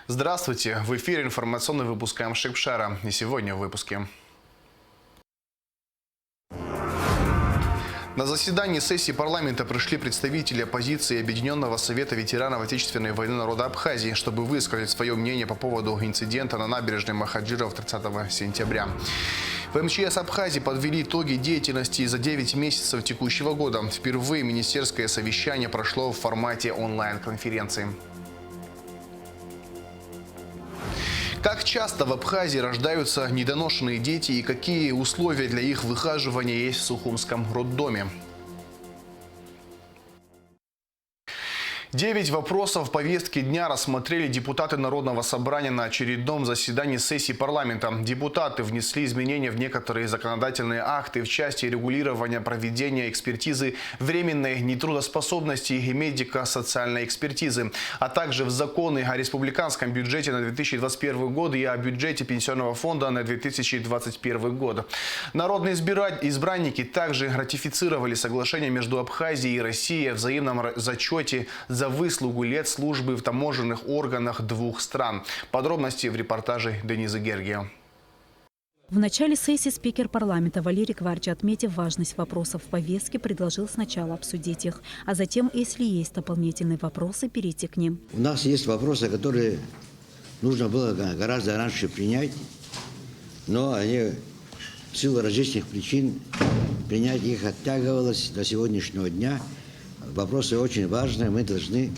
Здравствуйте! В эфире информационный выпуск Амшикшара. И сегодня в выпуске. На заседании сессии парламента пришли представители оппозиции Объединенного совета ветеранов Отечественной войны народа Абхазии, чтобы высказать свое мнение по поводу инцидента на набережной Махаджиров 30 сентября. В МЧС Абхазии подвели итоги деятельности за 9 месяцев текущего года. Впервые министерское совещание прошло в формате онлайн-конференции. Как часто в Абхазии рождаются недоношенные дети и какие условия для их выхаживания есть в Сухумском роддоме? 9 вопросов повестки дня рассмотрели депутаты Народного собрания на очередном заседании сессии парламента. Депутаты внесли изменения в некоторые законодательные акты в части регулирования проведения экспертизы временной нетрудоспособности и медико-социальной экспертизы, а также в законы о республиканском бюджете на 2021 год и о бюджете пенсионного фонда на 2021 год. Народные избранники также ратифицировали соглашение между Абхазией и Россией о взаимном зачете за выслугу лет службы в таможенных органах двух стран. Подробности в репортаже Денизы Гергия. В начале сессии спикер парламента Валерий Кварча, отметив важность вопросов в повестке, предложил сначала обсудить их, а затем, если есть дополнительные вопросы, перейти к ним. У нас есть вопросы, которые нужно было гораздо раньше принять, но они в силу различных причин принять их оттягивалось до сегодняшнего дня. Вопросы очень важные, мы должны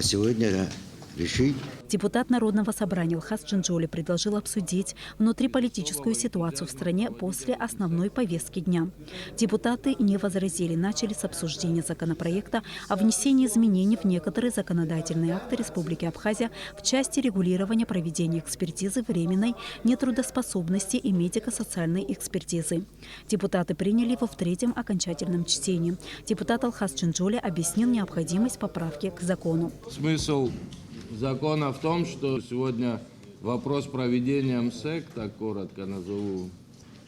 сегодня решить. Депутат Народного собрания Илхас Джинджоли предложил обсудить внутриполитическую ситуацию в стране после основной повестки дня. Депутаты не возразили, начали с обсуждения законопроекта о внесении изменений в некоторые законодательные акты Республики Абхазия в части регулирования проведения экспертизы временной нетрудоспособности и медико-социальной экспертизы. Депутаты приняли его в третьем окончательном чтении. Депутат Илхас Джинджоли объяснил необходимость поправки к закону. Смысл закона в том, что сегодня вопрос проведения МСЭК, так коротко назову,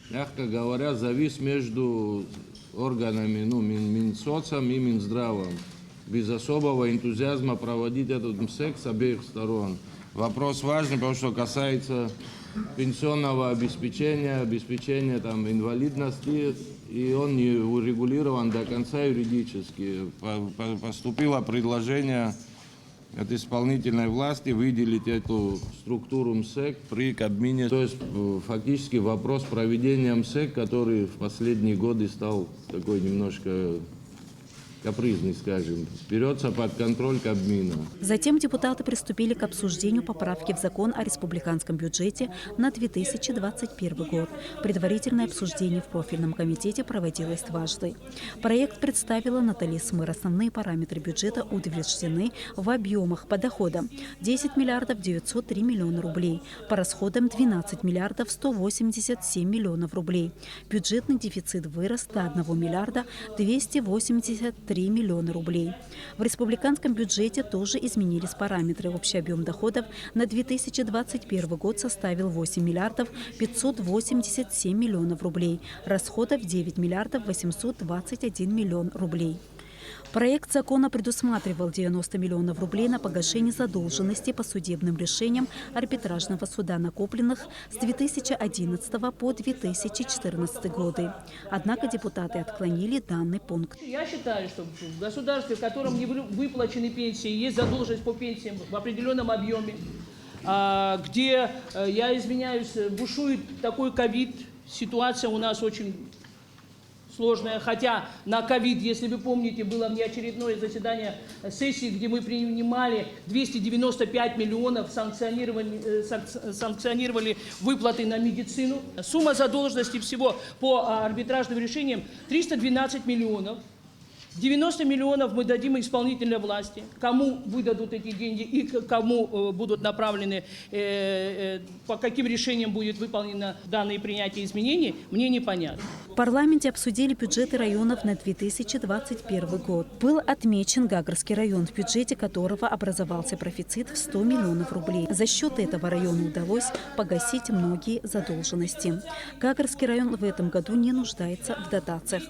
мягко говоря, завис между органами Минсоцом и Минздравом. Без особого энтузиазма проводить этот МСЭК с обеих сторон. Вопрос важный, потому что касается пенсионного обеспечения инвалидности, и он не урегулирован до конца юридически. Поступило предложение от исполнительной власти выделить эту структуру МСЭК при Кабмине. То есть фактически вопрос проведения МСЭК, который в последние годы стал такой немножко капризный, скажем, берется под контроль Кабмина. Затем депутаты приступили к обсуждению поправки в закон о республиканском бюджете на 2021 год. Предварительное обсуждение в профильном комитете проводилось дважды. Проект представила Наталья Смыр. Основные параметры бюджета утверждены в объемах по доходам 10 миллиардов 903 миллиона рублей, по расходам 12 миллиардов 187 миллионов рублей. Бюджетный дефицит вырос до 1 миллиарда 283 миллиона рублей. В республиканском бюджете тоже изменились параметры. Общий объем доходов на 2021 год составил 8 миллиардов 587 миллионов рублей, расходов 9 миллиардов 821 миллион рублей. Проект закона предусматривал 90 миллионов рублей на погашение задолженности по судебным решениям арбитражного суда, накопленных с 2011 по 2014 годы. Однако депутаты отклонили данный пункт. Я считаю, что в государстве, в котором не выплачены пенсии, есть задолженность по пенсиям в определенном объеме, где, я извиняюсь, бушует такой ковид, ситуация у нас очень сложная, хотя на ковид, если вы помните, было внеочередное заседание сессии, где мы принимали 295 миллионов, санкционировали выплаты на медицину. Сумма задолженности всего по арбитражным решениям 312 миллионов. 90 миллионов мы дадим исполнительной власти. Кому выдадут эти деньги и кому будут направлены, по каким решениям будет выполнено данное принятие изменений, мне непонятно. В парламенте обсудили бюджеты районов на 2021 год. Был отмечен Гагарский район, в бюджете которого образовался профицит в 100 миллионов рублей. За счет этого району удалось погасить многие задолженности. Гагарский район в этом году не нуждается в дотациях.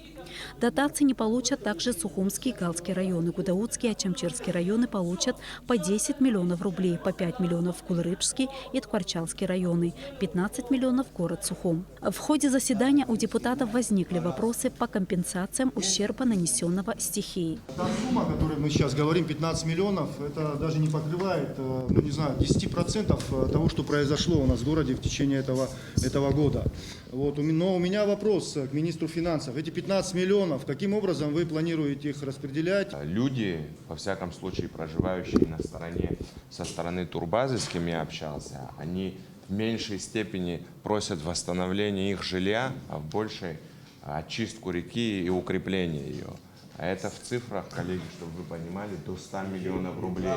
Дотации не получат также Сухумский и Галский районы. Гудаутский и Ачамчирский районы получат по 10 миллионов рублей, по 5 миллионов Кулрыбский и Ткварчалский районы, 15 миллионов город Сухум. В ходе заседания у депутатов возникли вопросы по компенсациям ущерба, нанесенного стихией. Та сумма, о которой мы сейчас говорим, 15 миллионов, это даже не покрывает, 10% того, что произошло у нас в городе в течение этого года. Вот. Но у меня вопрос к министру финансов. Эти 15 миллионов, каким образом вы планируете их распределять? Люди, во всяком случае, проживающие со стороны турбазы, с кем я общался, они в меньшей степени просят восстановления их жилья, а в большей очистку реки и укрепление ее. А это в цифрах, коллеги, чтобы вы понимали, до 100 миллионов рублей.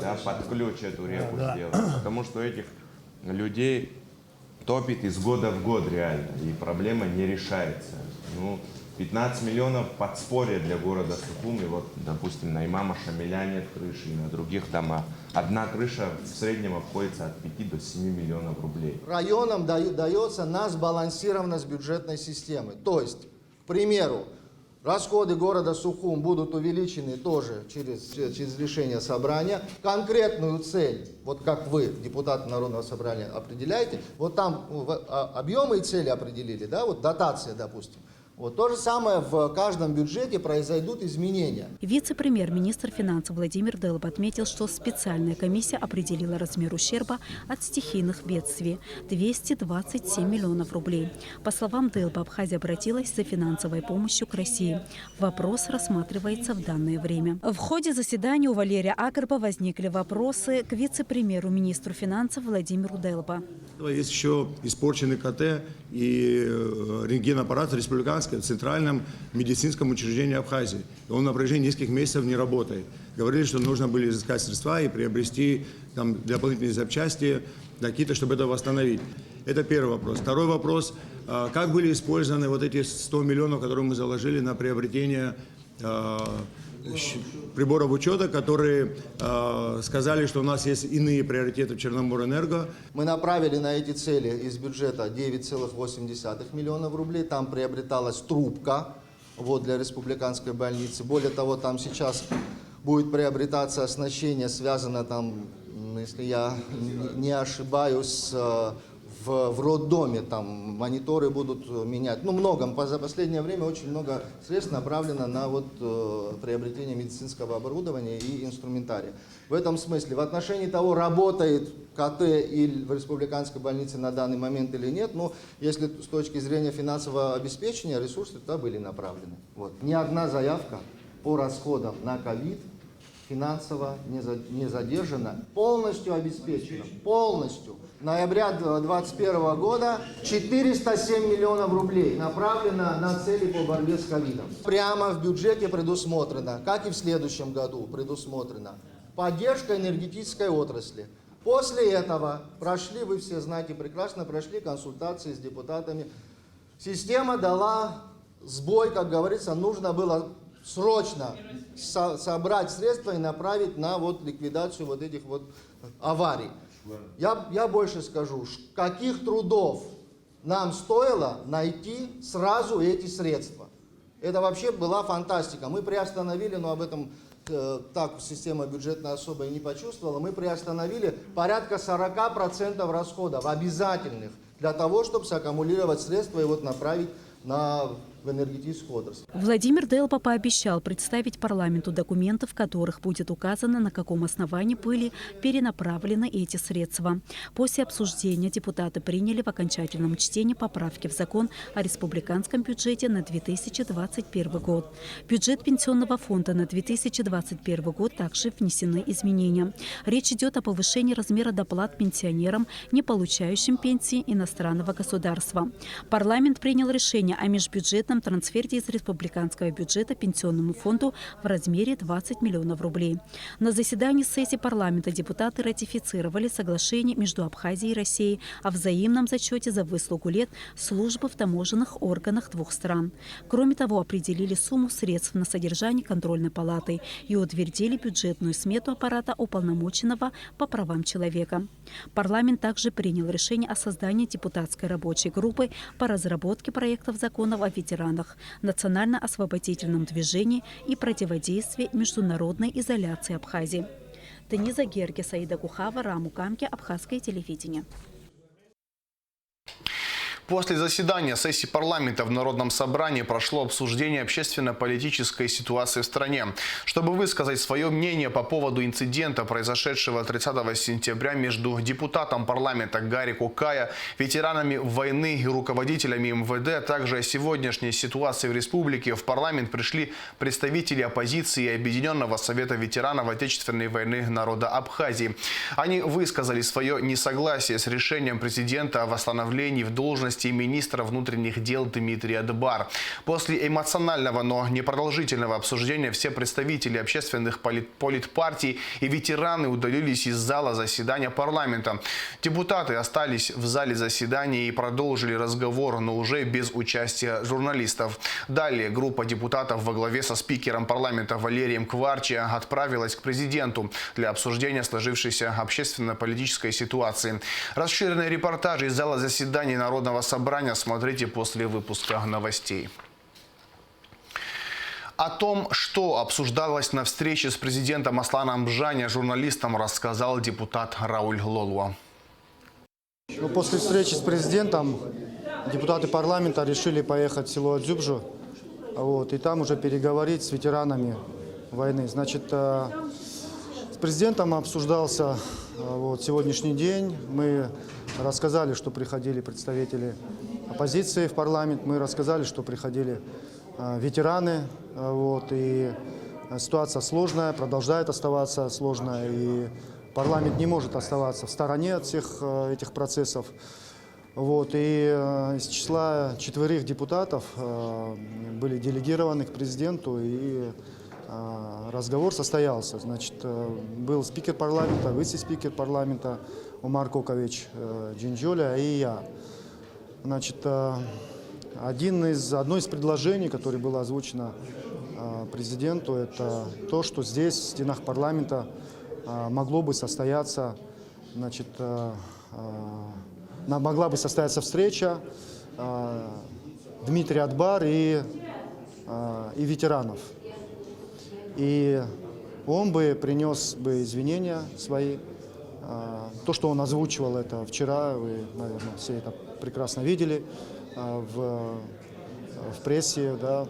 Да, под ключ эту реку сделать. Потому что этих людей топит из года в год реально, и проблема не решается. 15 миллионов подспорья для города Сухум, и вот, допустим, на имама Шамиля нет крыши, и на других домах. Одна крыша в среднем обходится от 5 до 7 миллионов рублей. Районам дается на сбалансированность бюджетной системы. То есть, к примеру, расходы города Сухум будут увеличены тоже через решение собрания. Конкретную цель, вот как вы, депутаты Народного собрания, определяете, вот там объемы и цели определили, да, вот дотация, допустим. Вот то же самое в каждом бюджете произойдут изменения. Вице-премьер-министр финансов Владимир Делба отметил, что специальная комиссия определила размер ущерба от стихийных бедствий – 227 миллионов рублей. По словам Делба, Абхазия обратилась за финансовой помощью к России. Вопрос рассматривается в данное время. В ходе заседания у Валерия Акарба возникли вопросы к вице-премьеру-министру финансов Владимиру Делба. Есть еще испорченный КТ и рентген-аппарат республиканский в Центральном медицинском учреждении Абхазии. Он на протяжении нескольких месяцев не работает. Говорили, что нужно было изыскать средства и приобрести там дополнительные запчасти какие-то, чтобы это восстановить. Это первый вопрос. Второй вопрос. Как были использованы вот эти 100 миллионов, которые мы заложили на приобретение приборов учета, которые сказали, что у нас есть иные приоритеты в Черноморэнерго. Мы направили на эти цели из бюджета 9,8 миллионов рублей. Там приобреталась трубка для республиканской больницы. Более того, там сейчас будет приобретаться оснащение, связано там, если я не ошибаюсь, в роддоме, там мониторы будут менять. Много. За последнее время очень много средств направлено на приобретение медицинского оборудования и инструментария. В этом смысле, в отношении того, работает КТ и в республиканской больнице на данный момент или нет, если с точки зрения финансового обеспечения ресурсы туда были направлены. Ни одна заявка по расходам на ковид финансово не задержана, полностью обеспечена, полностью. Ноября 2021 года 407 миллионов рублей направлено на цели по борьбе с ковидом. Прямо в бюджете предусмотрено, как и в следующем году предусмотрена, поддержка энергетической отрасли. После этого вы все знаете прекрасно, прошли консультации с депутатами. Система дала сбой, как говорится, нужно было срочно собрать средства и направить на ликвидацию этих аварий. Я больше скажу, каких трудов нам стоило найти сразу эти средства. Это вообще была фантастика. Мы приостановили, но об этом так система бюджетная особо и не почувствовала, мы приостановили порядка 40% расходов обязательных для того, чтобы саккумулировать средства и направить в энергетическую отрасль. Владимир Делба пообещал представить парламенту документы, в которых будет указано, на каком основании были перенаправлены эти средства. После обсуждения депутаты приняли в окончательном чтении поправки в закон о республиканском бюджете на 2021 год. В бюджет пенсионного фонда на 2021 год также внесены изменения. Речь идет о повышении размера доплат пенсионерам, не получающим пенсии иностранного государства. Парламент принял решение о межбюджетном трансферте из республиканского бюджета пенсионному фонду в размере 20 миллионов рублей. На заседании сессии парламента депутаты ратифицировали соглашение между Абхазией и Россией о взаимном зачете за выслугу лет службы в таможенных органах двух стран. Кроме того, определили сумму средств на содержание контрольной палаты и утвердили бюджетную смету аппарата уполномоченного по правам человека. Парламент также принял решение о создании депутатской рабочей группы по разработке проектов законов о ветеранах ветеранах, национально-освободительном движении и противодействии международной изоляции Абхазии. Дениза Герге, Саида Кухава, Раму Камки, Абхазское телевидение. После заседания сессии парламента в Народном собрании прошло обсуждение общественно-политической ситуации в стране. Чтобы высказать свое мнение по поводу инцидента, произошедшего 30 сентября между депутатом парламента Гарри Кукая, ветеранами войны и руководителями МВД, а также о сегодняшней ситуации в республике, в парламент пришли представители оппозиции и Объединенного совета ветеранов Отечественной войны народа Абхазии. Они высказали свое несогласие с решением президента о восстановлении в должности министра внутренних дел Дмитрия Дбар. После эмоционального, но непродолжительного обсуждения все представители общественных политпартий и ветераны удалились из зала заседания парламента. Депутаты остались в зале заседания и продолжили разговор, но уже без участия журналистов. Далее группа депутатов во главе со спикером парламента Валерием Кварчи отправилась к президенту для обсуждения сложившейся общественно-политической ситуации. Расширенные репортажи из зала заседаний Народного собрания смотрите после выпуска новостей. О том, что обсуждалось на встрече с президентом Асланом Бжаня, журналистам рассказал депутат Рауль Лолуа. После встречи с президентом депутаты парламента решили поехать в село Адзюбжу, и там уже переговорить с ветеранами войны. Значит, с президентом обсуждался сегодняшний день. Мы рассказали, что приходили представители оппозиции в парламент, мы рассказали, что приходили ветераны, и ситуация сложная, продолжает оставаться сложная, и парламент не может оставаться в стороне от всех этих процессов. И из числа 4 депутатов были делегированы к президенту, и разговор состоялся. Значит, был спикер парламента, вице-спикер парламента Умар Кокович Джинджоля и я. Значит, одно из предложений, которое было озвучено президенту, это то, что здесь, в стенах парламента, могло бы состояться, могла бы состояться встреча Дмитрия Дбар и ветеранов. И он бы принес извинения свои. То, что он озвучивал это вчера, вы, наверное, все это прекрасно видели в прессе, да.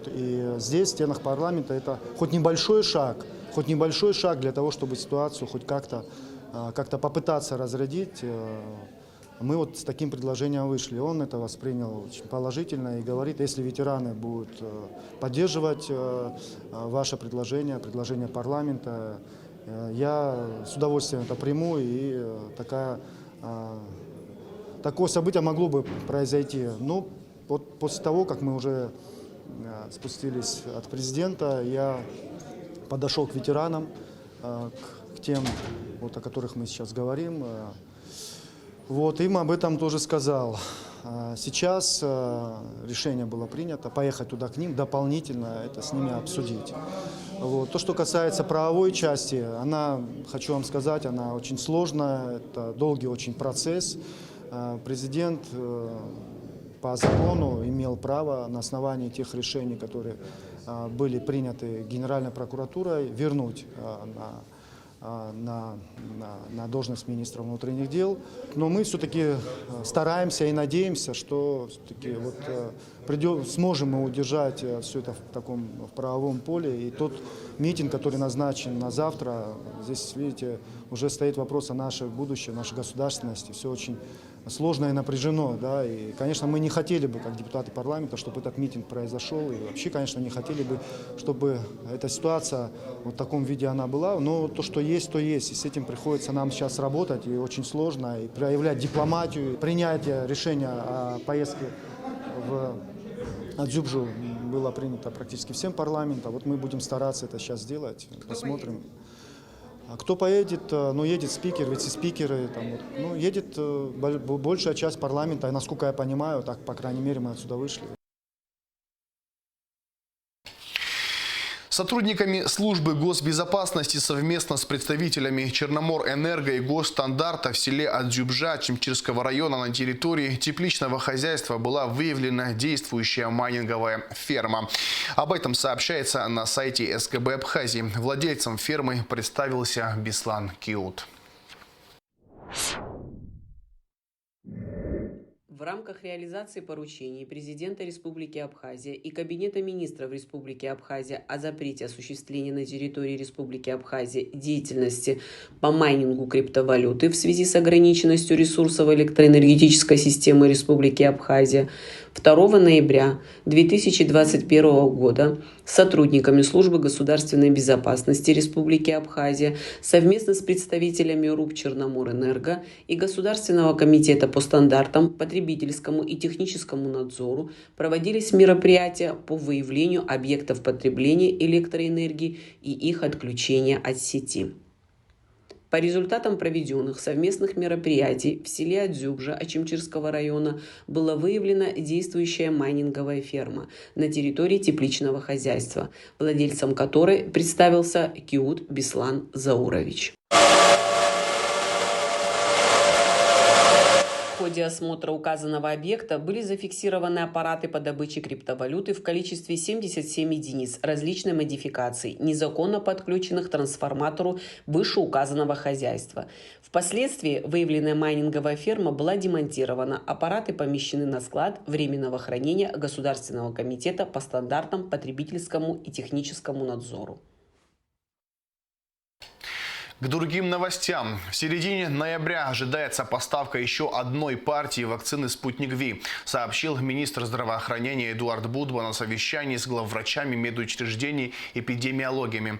И здесь, в стенах парламента, это хоть небольшой шаг для того, чтобы ситуацию хоть как-то попытаться разрядить. Мы с таким предложением вышли. Он это воспринял очень положительно и говорит, если ветераны будут поддерживать ваше предложение парламента, я с удовольствием это приму, и такое событие могло бы произойти. Но после того, как мы уже спустились от президента, я подошел к ветеранам, к тем, о которых мы сейчас говорим. Им об этом тоже сказал. Сейчас решение было принято поехать туда к ним, дополнительно это с ними обсудить. То, что касается правовой части, хочу вам сказать, она очень сложная, это долгий очень процесс. Президент по закону имел право на основании тех решений, которые были приняты Генеральной прокуратурой, вернуть на должность министра внутренних дел. Но мы все-таки стараемся и надеемся, что все-таки сможем мы удержать все это в правовом поле. И тот митинг, который назначен на завтра, здесь, видите, уже стоит вопрос о нашем будущем, нашей государственности. Все очень сложно и напряжено. Да? И, конечно, мы не хотели бы, как депутаты парламента, чтобы этот митинг произошел. И вообще, конечно, не хотели бы, чтобы эта ситуация в таком виде она была. Но то, что есть, то есть. И с этим приходится нам сейчас работать. И очень сложно. И проявлять дипломатию. Принятие решения о поездке в Адзюбжу было принято практически всем парламентом. Мы будем стараться это сейчас сделать. Посмотрим. Кто поедет? Едет спикер, вице-спикеры. Едет большая часть парламента. И, насколько я понимаю, так, по крайней мере, мы отсюда вышли. Сотрудниками службы госбезопасности совместно с представителями Черноморэнерго и Госстандарта в селе Адзюбжа Чимчирского района на территории тепличного хозяйства была выявлена действующая майнинговая ферма. Об этом сообщается на сайте СКБ Абхазии. Владельцем фермы представился Беслан Киут. В рамках реализации поручений президента Республики Абхазия и Кабинета министров Республики Абхазия о запрете осуществления на территории Республики Абхазия деятельности по майнингу криптовалюты в связи с ограниченностью ресурсов электроэнергетической системы Республики Абхазия 2 ноября 2021 года сотрудниками Службы государственной безопасности Республики Абхазия совместно с представителями РУП Черноморэнерго и Государственного комитета по стандартам, потребительскому и техническому надзору проводились мероприятия по выявлению объектов потребления электроэнергии и их отключения от сети. По результатам проведенных совместных мероприятий в селе Адзюбжа Ачимчирского района была выявлена действующая майнинговая ферма на территории тепличного хозяйства, владельцем которой представился Киут Беслан Заурович. В ходе осмотра указанного объекта были зафиксированы аппараты по добыче криптовалюты в количестве 77 единиц различной модификации, незаконно подключенных к трансформатору вышеуказанного хозяйства. Впоследствии выявленная майнинговая ферма была демонтирована, аппараты помещены на склад временного хранения Государственного комитета по стандартам, потребительскому и техническому надзору. К другим новостям. В середине ноября ожидается поставка еще одной партии вакцины «Спутник Ви», сообщил министр здравоохранения Эдуард Будба на совещании с главврачами медучреждений и эпидемиологами.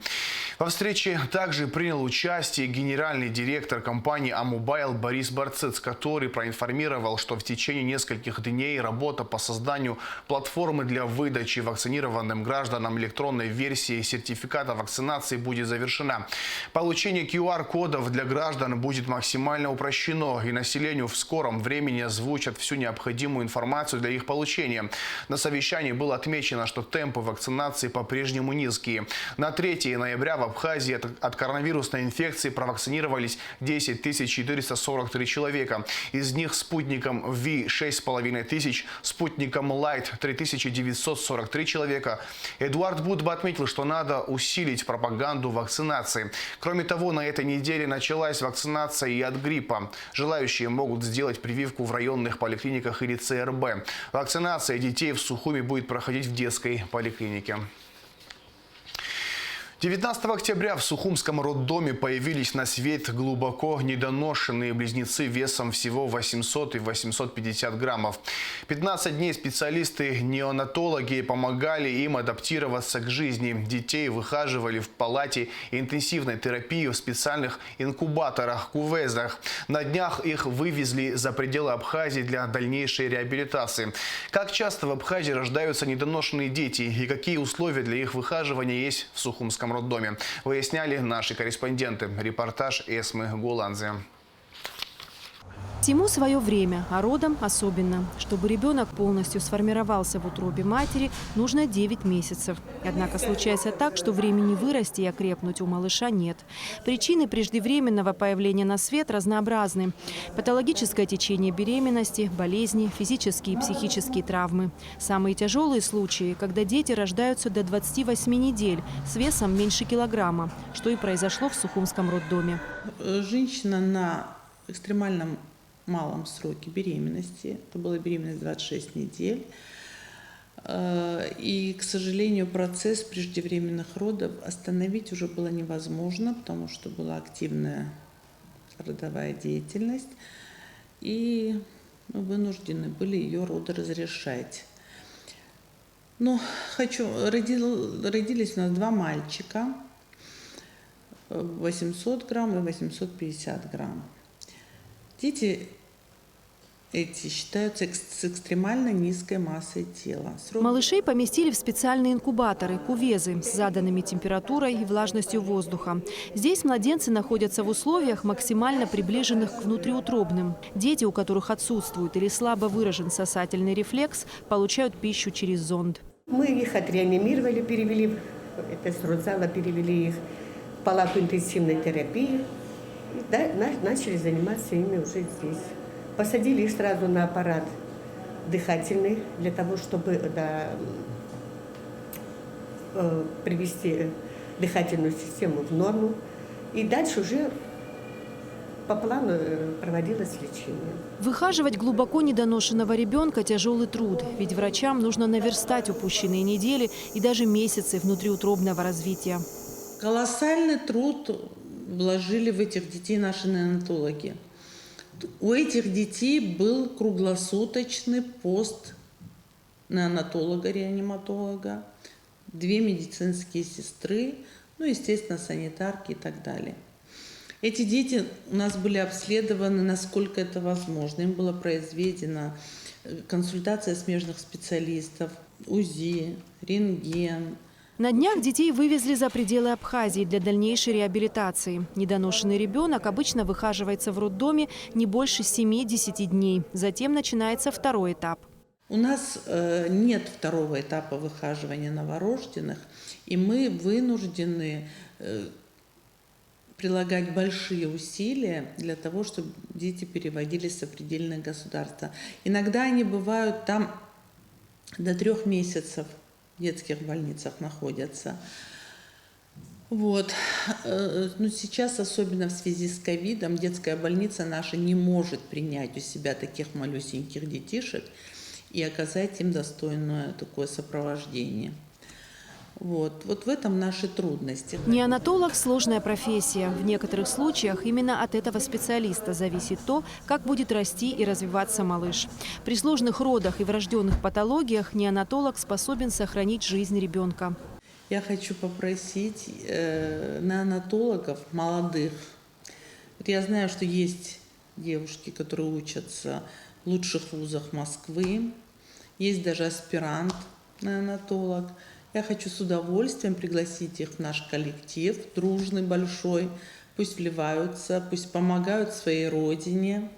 Во встрече также принял участие генеральный директор компании «Амобайл» Борис Барцыц, который проинформировал, что в течение нескольких дней работа по созданию платформы для выдачи вакцинированным гражданам электронной версии сертификата вакцинации будет завершена. Получение QR-кодов для граждан будет максимально упрощено, и населению в скором времени озвучат всю необходимую информацию для их получения. На совещании было отмечено, что темпы вакцинации по-прежнему низкие. На 3 ноября в Абхазии от коронавирусной инфекции провакцинировались 10 443 человека. Из них спутником Ви 6,5 тысяч, спутником Лайт 3943 человека. Эдуард Будба отметил, что надо усилить пропаганду вакцинации. Кроме того, на этой неделе началась вакцинация и от гриппа. Желающие могут сделать прививку в районных поликлиниках или ЦРБ. Вакцинация детей в Сухуми будет проходить в детской поликлинике. 19 октября в Сухумском роддоме появились на свет глубоко недоношенные близнецы весом всего 800 и 850 граммов. 15 дней специалисты-неонатологи помогали им адаптироваться к жизни. Детей выхаживали в палате интенсивной терапии в специальных инкубаторах, кувезах. На днях их вывезли за пределы Абхазии для дальнейшей реабилитации. Как часто в Абхазии рождаются недоношенные дети и какие условия для их выхаживания есть в Сухумском роддоме, выясняли наши корреспонденты. Репортаж Эсмы Гуладзе. Всему свое время, а родам особенно. Чтобы ребенок полностью сформировался в утробе матери, нужно 9 месяцев. Однако случается так, что времени вырасти и окрепнуть у малыша нет. Причины преждевременного появления на свет разнообразны. Патологическое течение беременности, болезни, физические и психические травмы. Самые тяжелые случаи, когда дети рождаются до 28 недель с весом меньше килограмма, что и произошло в Сухумском роддоме. Женщина на экстремальном малом сроке беременности, это была беременность 26 недель, и, к сожалению, процесс преждевременных родов остановить уже было невозможно, потому что была активная родовая деятельность, и мы вынуждены были ее роды разрешать. Но родились у нас 2 мальчика, 800 грамм и 850 грамм. Дети эти считаются с экстремально низкой массой тела. Малышей поместили в специальные инкубаторы, кувезы, с заданными температурой и влажностью воздуха. Здесь младенцы находятся в условиях, максимально приближенных к внутриутробным. Дети, у которых отсутствует или слабо выражен сосательный рефлекс, получают пищу через зонд. Мы их отреанимировали, перевели Это с родзала перевели их в палату интенсивной терапии. И начали заниматься ими уже здесь. Посадили их сразу на аппарат дыхательный, для того, чтобы привести дыхательную систему в норму. И дальше уже по плану проводилось лечение. Выхаживать глубоко недоношенного ребенка – тяжелый труд, ведь врачам нужно наверстать упущенные недели и даже месяцы внутриутробного развития. Колоссальный труд вложили в этих детей наши неонатологи. У этих детей был круглосуточный пост неонатолога, реаниматолога, 2 медицинские сестры, ну, естественно, санитарки и так далее. Эти дети у нас были обследованы, насколько это возможно. Им была произведена консультация смежных специалистов, УЗИ, рентген. На днях детей вывезли за пределы Абхазии для дальнейшей реабилитации. Недоношенный ребенок обычно выхаживается в роддоме не больше 7-10 дней. Затем начинается второй этап. У нас нет второго этапа выхаживания новорожденных, и мы вынуждены прилагать большие усилия для того, чтобы дети переводились в сопредельные государства. Иногда они бывают там до 3 месяцев в детских больницах находятся. Вот. Но сейчас, особенно в связи с ковидом, детская больница наша не может принять у себя таких малюсеньких детишек и оказать им достойное такое сопровождение. Вот в этом наши трудности. Неонатолог – сложная профессия. В некоторых случаях именно от этого специалиста зависит то, как будет расти и развиваться малыш. При сложных родах и врожденных патологиях неонатолог способен сохранить жизнь ребенка. Я хочу попросить неонатологов молодых. Я знаю, что есть девушки, которые учатся в лучших вузах Москвы. Есть даже аспирант неонатолог. Я хочу с удовольствием пригласить их в наш коллектив, дружный, большой. Пусть вливаются, пусть помогают своей родине,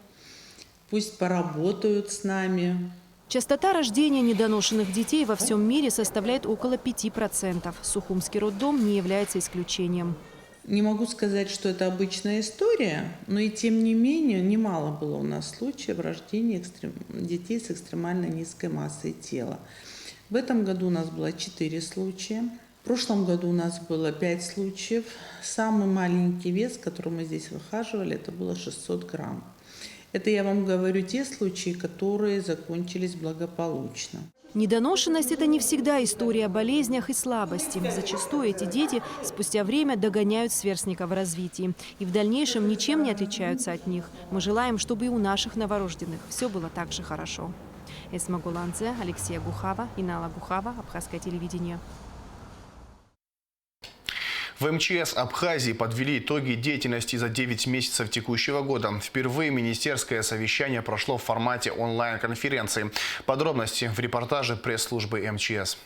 пусть поработают с нами. Частота рождения недоношенных детей во всем мире составляет около 5%. Сухумский роддом не является исключением. Не могу сказать, что это обычная история, но и тем не менее немало было у нас случаев рождения детей с экстремально низкой массой тела. В этом году у нас было 4 случая. В прошлом году у нас было 5 случаев. Самый маленький вес, который мы здесь выхаживали, это было 600 грамм. Это я вам говорю те случаи, которые закончились благополучно. Недоношенность – это не всегда история о болезнях и слабости. Зачастую эти дети спустя время догоняют сверстников в развитии и в дальнейшем ничем не отличаются от них. Мы желаем, чтобы и у наших новорожденных все было так же хорошо. Эсма Гуланзе, Алексея Гухава, Инала Гухава, Абхазское телевидение. В МЧС Абхазии подвели итоги деятельности за 9 месяцев текущего года. Впервые министерское совещание прошло в формате онлайн-конференции. Подробности в репортаже пресс-службы МЧС.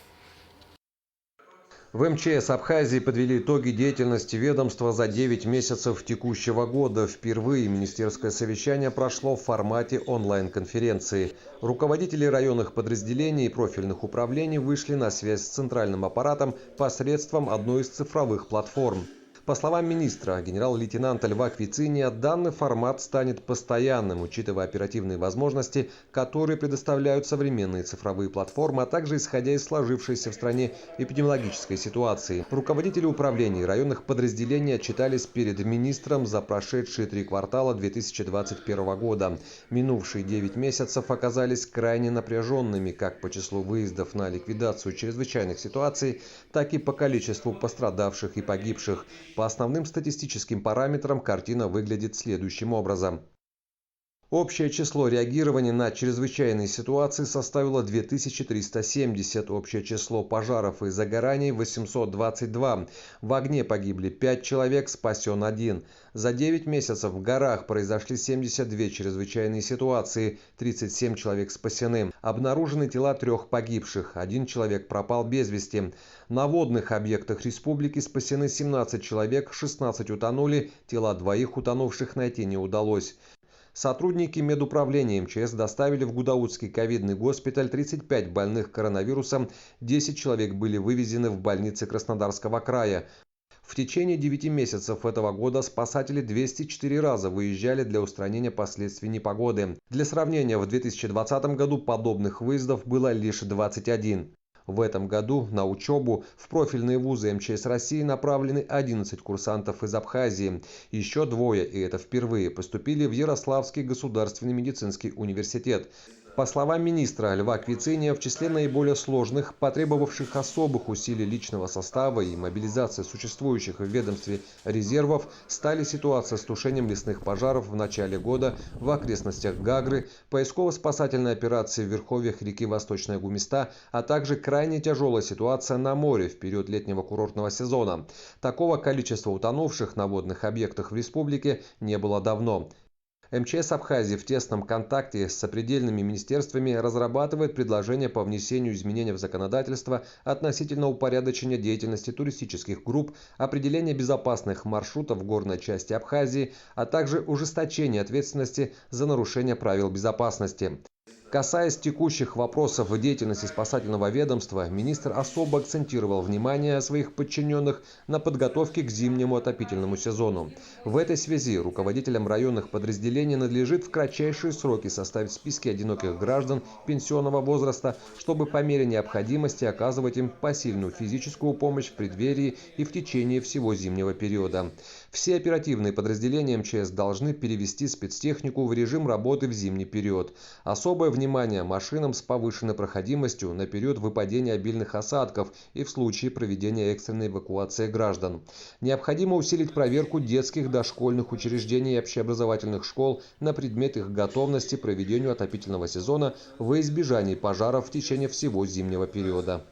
В МЧС Абхазии подвели итоги деятельности ведомства за 9 месяцев текущего года. Впервые министерское совещание прошло в формате онлайн-конференции. Руководители районных подразделений и профильных управлений вышли на связь с центральным аппаратом посредством одной из цифровых платформ. По словам министра, генерал-лейтенанта Льва Квициния, данный формат станет постоянным, учитывая оперативные возможности, которые предоставляют современные цифровые платформы, а также исходя из сложившейся в стране эпидемиологической ситуации. Руководители управлений районных подразделений отчитались перед министром за прошедшие 3 квартала 2021 года. Минувшие 9 месяцев оказались крайне напряженными как по числу выездов на ликвидацию чрезвычайных ситуаций, так и по количеству пострадавших и погибших. По основным статистическим параметрам картина выглядит следующим образом. Общее число реагирования на чрезвычайные ситуации составило 2370, общее число пожаров и загораний – 822. В огне погибли 5 человек, спасен 1. За 9 месяцев в горах произошли 72 чрезвычайные ситуации, 37 человек спасены. Обнаружены тела 3 погибших, 1 человек пропал без вести. На водных объектах республики спасены 17 человек, 16 утонули, тела 2 утонувших найти не удалось. Сотрудники медуправления МЧС доставили в Гудаутский ковидный госпиталь 35 больных коронавирусом, 10 человек были вывезены в больницы Краснодарского края. В течение 9 месяцев этого года спасатели 204 раза выезжали для устранения последствий непогоды. Для сравнения, в 2020 году подобных выездов было лишь 21. В этом году на учебу в профильные вузы МЧС России направлены 11 курсантов из Абхазии. Еще двое, и это впервые, поступили в Ярославский государственный медицинский университет. По словам министра Льва Квициния, в числе наиболее сложных, потребовавших особых усилий личного состава и мобилизации существующих в ведомстве резервов, стали ситуация с тушением лесных пожаров в начале года в окрестностях Гагры, поисково-спасательные операции в верховьях реки Восточная Гумиста, а также крайне тяжелая ситуация на море в период летнего курортного сезона. Такого количества утонувших на водных объектах в республике не было давно. МЧС Абхазии в тесном контакте с сопредельными министерствами разрабатывает предложения по внесению изменений в законодательство относительно упорядочения деятельности туристических групп, определения безопасных маршрутов в горной части Абхазии, а также ужесточения ответственности за нарушение правил безопасности. Касаясь текущих вопросов в деятельности спасательного ведомства, министр особо акцентировал внимание своих подчиненных на подготовке к зимнему отопительному сезону. В этой связи руководителям районных подразделений надлежит в кратчайшие сроки составить списки одиноких граждан пенсионного возраста, чтобы по мере необходимости оказывать им посильную физическую помощь в преддверии и в течение всего зимнего периода. Все оперативные подразделения МЧС должны перевести спецтехнику в режим работы в зимний период. Особое внимание машинам с повышенной проходимостью на период выпадения обильных осадков и в случае проведения экстренной эвакуации граждан. Необходимо усилить проверку детских дошкольных учреждений и общеобразовательных школ на предмет их готовности к проведению отопительного сезона во избежание пожаров в течение всего зимнего периода.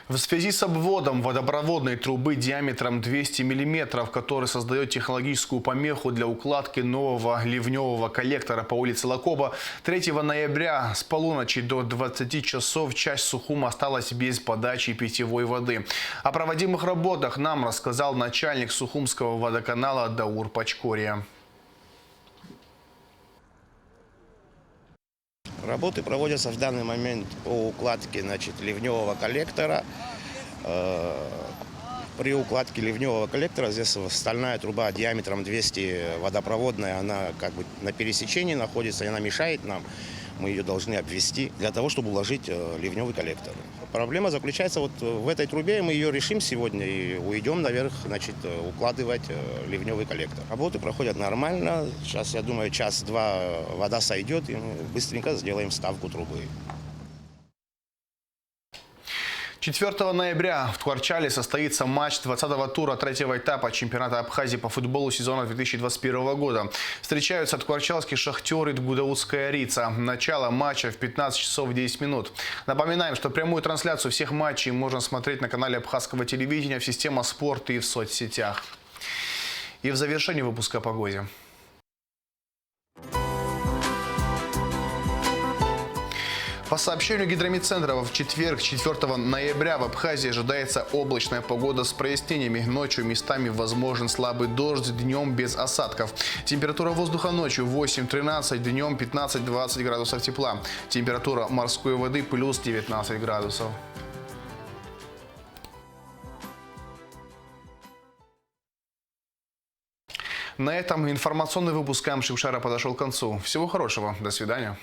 В связи с обводом водопроводной трубы диаметром 200 мм, который создает технологическую помеху для укладки нового ливневого коллектора по улице Лакоба, 3 ноября с полуночи до 20 часов часть Сухума осталась без подачи питьевой воды. О проводимых работах нам рассказал начальник Сухумского водоканала Даур Пачкория. Работы проводятся в данный момент по укладке ливневого коллектора. При укладке ливневого коллектора здесь стальная труба диаметром 200 водопроводная, она как бы на пересечении находится, и она мешает нам. Мы ее должны обвести для того, чтобы уложить ливневый коллектор. Проблема заключается вот в этой трубе, мы ее решим сегодня и уйдем наверх, укладывать ливневый коллектор. Работы проходят нормально. Сейчас, я думаю, час-два вода сойдет, и мы быстренько сделаем вставку трубы. 4 ноября в Ткварчале состоится матч 20-го тура 3-го этапа чемпионата Абхазии по футболу сезона 2021 года. Встречаются ткварчалский «Шахтер» и Гудаутская «Рица». Начало матча в 15 часов 10 минут. Напоминаем, что прямую трансляцию всех матчей можно смотреть на канале Абхазского телевидения, в системе «Спорт» и в соцсетях. И в завершении выпуска о погоде. По сообщению гидромедцентра, в четверг, 4 ноября, в Абхазии ожидается облачная погода с прояснениями. Ночью местами возможен слабый дождь, днем без осадков. Температура воздуха ночью 8-13, днем 15-20 градусов тепла. Температура морской воды плюс 19 градусов. На этом информационный выпуск Камши-Ушара подошел к концу. Всего хорошего. До свидания.